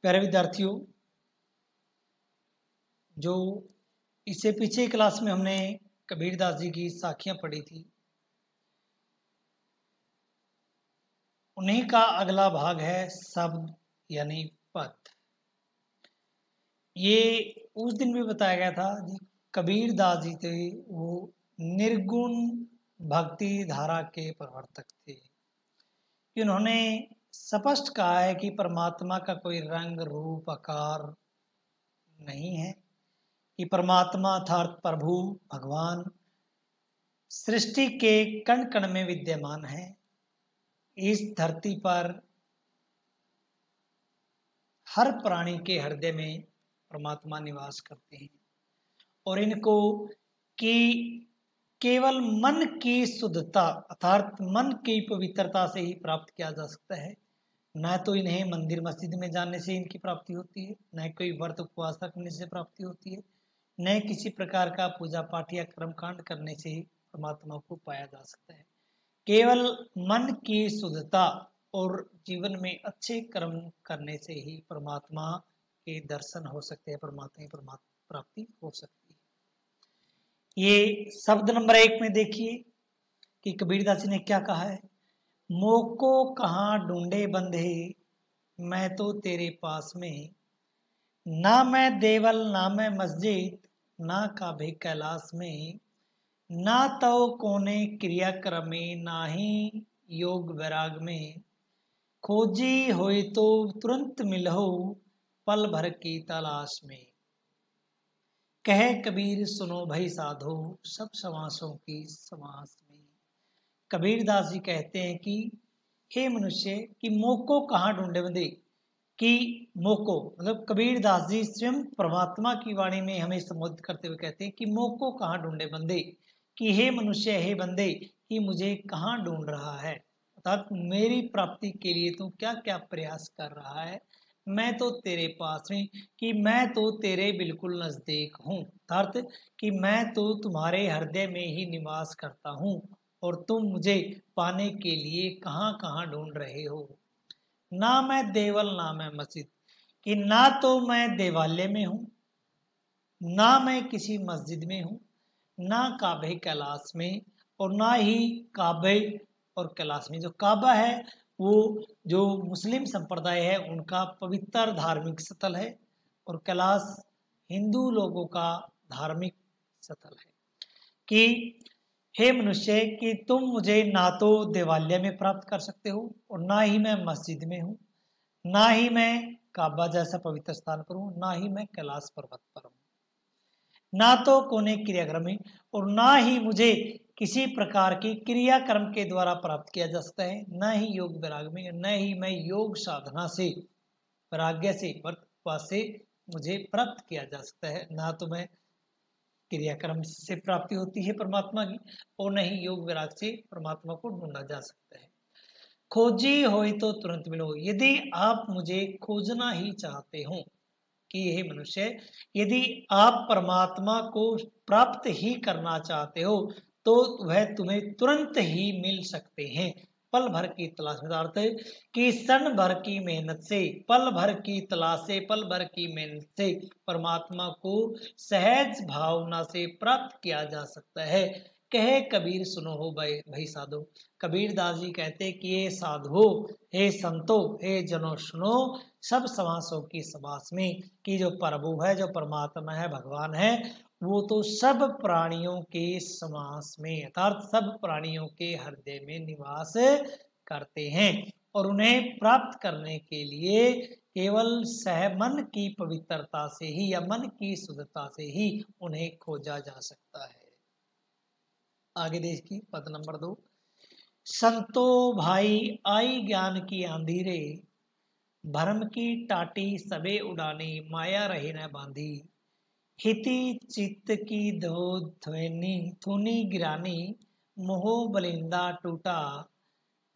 प्यारे विद्यार्थियों, जो इससे पीछे क्लास में हमने कबीरदास जी की साखियां पढ़ी थी, उन्हीं का अगला भाग है शब्द यानी पद। ये उस दिन भी बताया गया था जी, कबीरदास जी थे वो निर्गुण भक्ति धारा के प्रवर्तक थे। इन्होंने स्पष्ट कहा है कि परमात्मा का कोई रंग रूप आकार नहीं है, कि परमात्मा अर्थात प्रभु भगवान सृष्टि के कण कण में विद्यमान है। इस धरती पर हर प्राणी के हृदय में परमात्मा निवास करते हैं और इनको की केवल मन की शुद्धता अर्थात मन की पवित्रता से ही प्राप्त किया जा सकता है। न तो इन्हें मंदिर मस्जिद में जाने से इनकी प्राप्ति होती है, न कोई व्रत उपवास रखने से प्राप्ति होती है, न किसी प्रकार का पूजा पाठ या कर्मकांड करने से ही परमात्मा को पाया जा सकता है। केवल मन की शुद्धता और जीवन में अच्छे कर्म करने से ही परमात्मा के दर्शन हो सकते हैं, परमात्मा की प्राप्ति हो सकती है। ये शब्द नंबर 1 में देखिए कि कबीरदास जी ने क्या कहा है। मोको कहाँ ढूंढे बंधे, मैं तो तेरे पास में, ना मैं देवल ना मैं मस्जिद, ना काबे कैलाश में, ना तो कोने क्रियाक्रमे ना ही योग वैराग में, खोजी होई तो तुरंत मिलहो पल भर की तलाश में। कहे कबीर सुनो भई साधो, सब समासों की समास में। कबीरदास जी कहते हैं कि हे मनुष्य, कि मोको कहाँ ढूंढे बंदे, कि मोको मतलब कबीरदास जी स्वयं परमात्मा की वाणी में हमें संबोधित करते हुए कहते हैं कि मोको कहाँ ढूंढे बंदे, कि हे मनुष्य हे बंदे, कि मुझे कहाँ ढूंढ रहा है, अर्थात मेरी प्राप्ति के लिए तू क्या क्या प्रयास कर रहा है। मैं तो तेरे पास में, कि मैं तो तेरे बिल्कुल नजदीक हूँ, अर्थात कि मैं तो तुम्हारे हृदय में ही निवास करता हूँ और तुम मुझे पाने के लिए कहाँ कहाँ ढूंढ रहे हो। ना मैं देवल ना मैं मस्जिद, कि ना तो मैं देवालय में हूँ, ना मैं किसी मस्जिद में हूँ, ना काबे कैलाश में, और ना ही काबे और कैलाश में। जो काबा है वो जो मुस्लिम संप्रदाय है उनका पवित्र धार्मिक स्थल है और कैलाश हिंदू लोगों का धार्मिक स्थल है। कि हे मनुष्य, कि तुम मुझे ना तो देवालय में प्राप्त कर सकते हो और ना ही मैं मस्जिद में हूँ, ना ही मैं काबा जैसा पवित्र स्थान पर हूँ, ना ही मैं कैलाश पर्वत पर हूँ, ना तो कोने क्रियाक्रम में, और ना ही मुझे किसी प्रकार की क्रियाक्रम के द्वारा प्राप्त किया जा सकता है, न ही योग वैराग में, न ही मैं योग साधना से वैराग्य से वर्तपात से मुझे प्राप्त किया जा सकता है। ना तो मैं क्रियाक्रम से प्राप्ति होती है परमात्मा की और न ही योग वैराग से परमात्मा को ढूंढा जा सकता है। खोजी होई तो तुरंत मिलो, यदि आप मुझे खोजना ही चाहते हो, कि हे मनुष्य, यदि आप परमात्मा को प्राप्त ही करना चाहते हो तो वह तुम्हें तुरंत ही मिल सकते हैं। पल भर की तलाश में अर्थ है कि क्षण भर की मेहनत से, पल भर की तलाश से, पल भर की मेहनत से परमात्मा को सहज भावना से प्राप्त किया जा सकता है। कहे कबीर सुनो हो भाई साधो, कबीरदास जी कहते कि ये साधो, हे संतो, हे जनो सुनो सब समासों की समास में, कि जो प्रभु है, जो परमात्मा है, भगवान है, वो तो सब प्राणियों के समास में अर्थात सब प्राणियों के हृदय में निवास करते हैं और उन्हें प्राप्त करने के लिए केवल मन की पवित्रता से ही या मन की शुद्धता से ही उन्हें खोजा जा सकता है। आगे देखिए पद नंबर 2। संतो भाई आई ज्ञान की आंधी रे, भरम की टाटी सबे उड़ानी, माया रहे न बांधी, हिति चित्त की धो ध्वनि थुनी गिरानी, मोह बलिंदा टूटा,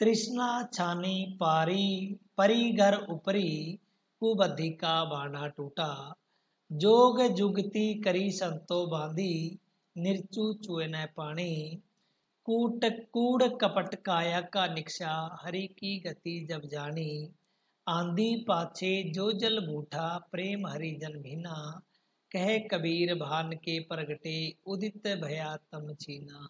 तृष्णा छानी पारी, परी घर उपरी, कुबद्धि का बाढ़ा टूटा, जोग जुगती करी संतो बांधी, निर्चु चुए न पानी, कूट कूड़ कपट काया का निक्षा, हरि की गति जब जानी, आंधी पाछे जो जल बूठा, प्रेम हरिजन भिना, कहे कबीर भान के प्रगटे, उदित भया तम छीना।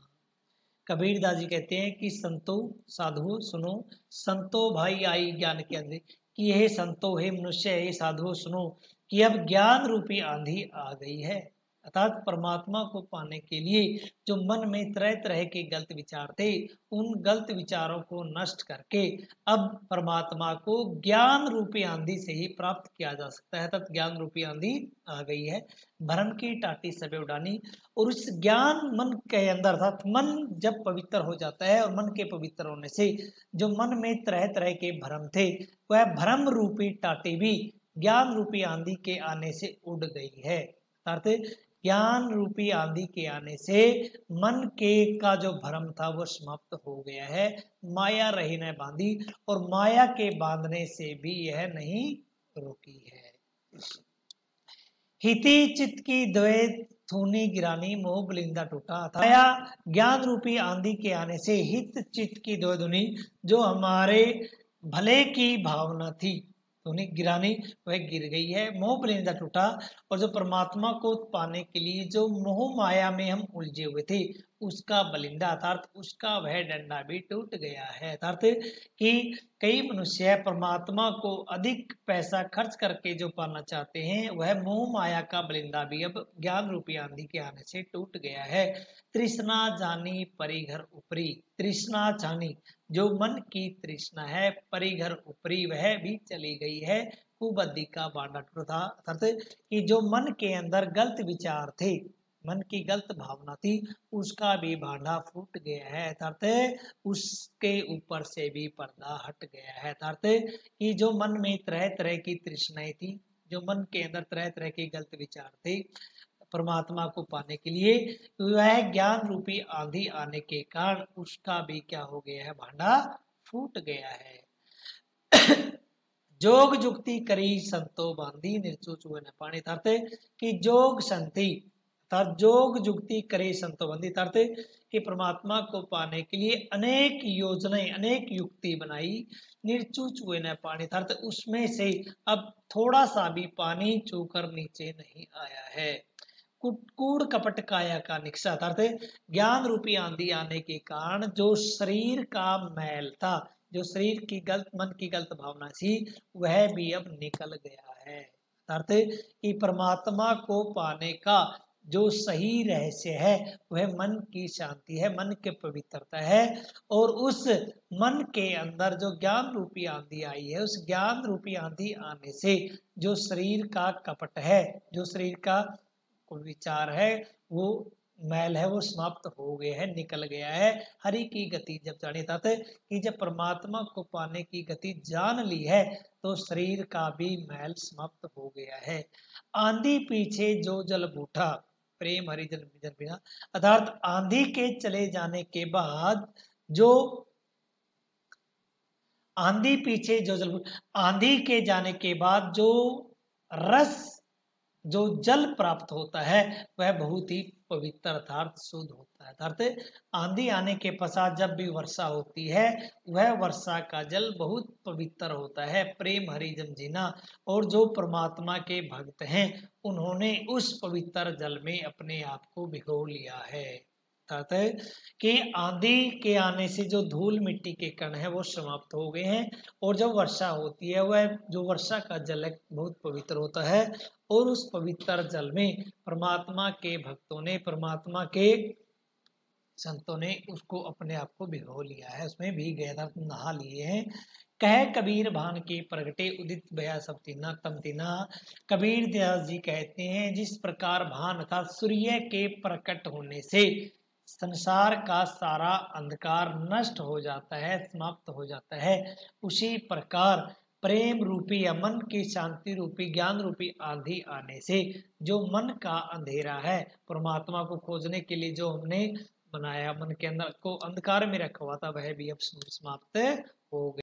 कबीर दास जी कहते हैं कि संतो साधुओं सुनो, संतो भाई आई ज्ञान के अंधे, कि यह संतो हे मनुष्य, हे साधुओं सुनो कि अब ज्ञान रूपी आंधी आ गई है। अर्थात परमात्मा को पाने के लिए जो मन में तरह तरह के गलत विचार थे, उन गलत विचारों को नष्ट करके अब परमात्मा को ज्ञान रूपी आंधी से ही प्राप्त किया जा सकता है। अर्थात ज्ञान रूपी आंधी आ गई है, भ्रम की टाटी सबे उड़ानी। और उस ज्ञान मन के अंदर, अर्थात मन जब पवित्र हो जाता है, और मन के पवित्र होने से जो मन में तरह तरह के भ्रम थे, वह भ्रम रूपी टाटी भी ज्ञान रूपी आंधी के आने से उड़ गई है। अर्थात ज्ञान रूपी आंधी के आने से मन के का जो भ्रम था वो समाप्त हो गया है। माया रही न बांधी, और माया के बांधने से भी यह नहीं रोकी है। हिति चित्त की द्वैत थूनी गिरानी, मोह बलिंदा टूटा। माया ज्ञान रूपी आंधी के आने से हित चित्त की द्वैत धुनी, जो हमारे भले की भावना थी, गिरानी, वह गिर गई है। मोह बलिंदा टूटा, और जो परमात्मा को पाने के लिए जो मोह माया में हम उलझे हुए थे, उसका बलिंदा अर्थात उसका वह डंडा भी टूट गया है। अर्थात कि कई मनुष्य परमात्मा को अधिक पैसा खर्च करके जो पाना चाहते हैं, वह मोह माया का बलिंदा भी अब ज्ञान रूपी आंधी के आने से टूट गया है। तृष्णा जानी परिघर ऊपरी, तृष्णा जानी जो मन की तृष्णा है, परिघर ऊपरी वह भी चली गई है। कुबुद्धि का बांधा टूटा, अर्थात कि जो मन के अंदर गलत विचार थे, मन की गलत भावना थी, उसका भी बांधा फूट गया है। अर्थात उसके ऊपर से भी पर्दा हट गया है। अर्थात कि जो मन में तरह तरह की तृष्णाएं थी, जो मन के अंदर तरह तरह के गलत विचार थे, परमात्मा को पाने के लिए वह ज्ञान रूपी आंधी आने के कारण उसका भी क्या हो गया है, भांडा फूट गया है। जोग जुक्ति करी संतो बांधी, निर्चो चुए न पानी। तारते कि जोग संति अर्थात जोग जुक्ति करे संतो बांधी, तारते कि परमात्मा को पाने के लिए अनेक योजनाएं, अनेक युक्ति बनाई, निर्चू चुए न पानी, तारते उसमें से अब थोड़ा सा भी पानी चूकर नीचे नहीं आया है। कूड़ कपट काया का निक्सा, अर्थात ज्ञान रूपी आंधी आने के कारण जो शरीर का मैल था, जो शरीर की गलत, मन की गलत भावना थी, वह भी अब निकल गया है। अर्थात कि परमात्मा को पाने का जो सही रहस्य है, वह मन की शांति है, मन के पवित्रता है। और उस मन के अंदर जो ज्ञान रूपी आंधी आई है, उस ज्ञान रूपी आंधी आने से जो शरीर का कपट है, जो शरीर का विचार है, वो मैल है, वो समाप्त हो गया है, निकल गया है। हरि की गति जब जानी, ताते कि जब परमात्मा को पाने की गति जान ली है, तो शरीर का भी मैल समाप्त हो गया है। आंधी पीछे जो जल बूठा, प्रेम हरिजन जन बिना, अर्थात आंधी के चले जाने के बाद जो आंधी पीछे जो जल, आंधी के जाने के बाद जो रस, जो जल प्राप्त होता है, वह बहुत ही पवित्र अर्थात शुद्ध होता है। अर्थात आंधी आने के पश्चात जब भी वर्षा होती है, वह वर्षा का जल बहुत पवित्र होता है। प्रेम हरिजन जीना, और जो परमात्मा के भक्त हैं, उन्होंने उस पवित्र जल में अपने आप को भिगो लिया है। अर्थात कि आंधी के आने से जो धूल मिट्टी के कण है, वो समाप्त हो गए हैं, और जब वर्षा होती है, वह जो वर्षा का जल है बहुत पवित्र होता है। और उस पवित्र जल में परमात्मा के भक्तों ने, परमात्मा के संतों ने उसको अपने आप को भिगो लिया है, उसमें भी गए था, नहा लिए हैं। कह कबीर भान के प्रगटे, उदित भया सब तीना तम तीना। कबीर दास जी कहते हैं, जिस प्रकार भान था सूर्य के प्रकट होने से संसार का सारा अंधकार नष्ट हो जाता है, समाप्त हो जाता है, उसी प्रकार प्रेम रूपी या मन की शांति रूपी ज्ञान रूपी आंधी आने से जो मन का अंधेरा है, परमात्मा को खोजने के लिए जो हमने बनाया, मन के अंदर को अंधकार में रखा हुआ था, वह भी अब समाप्त हो गया।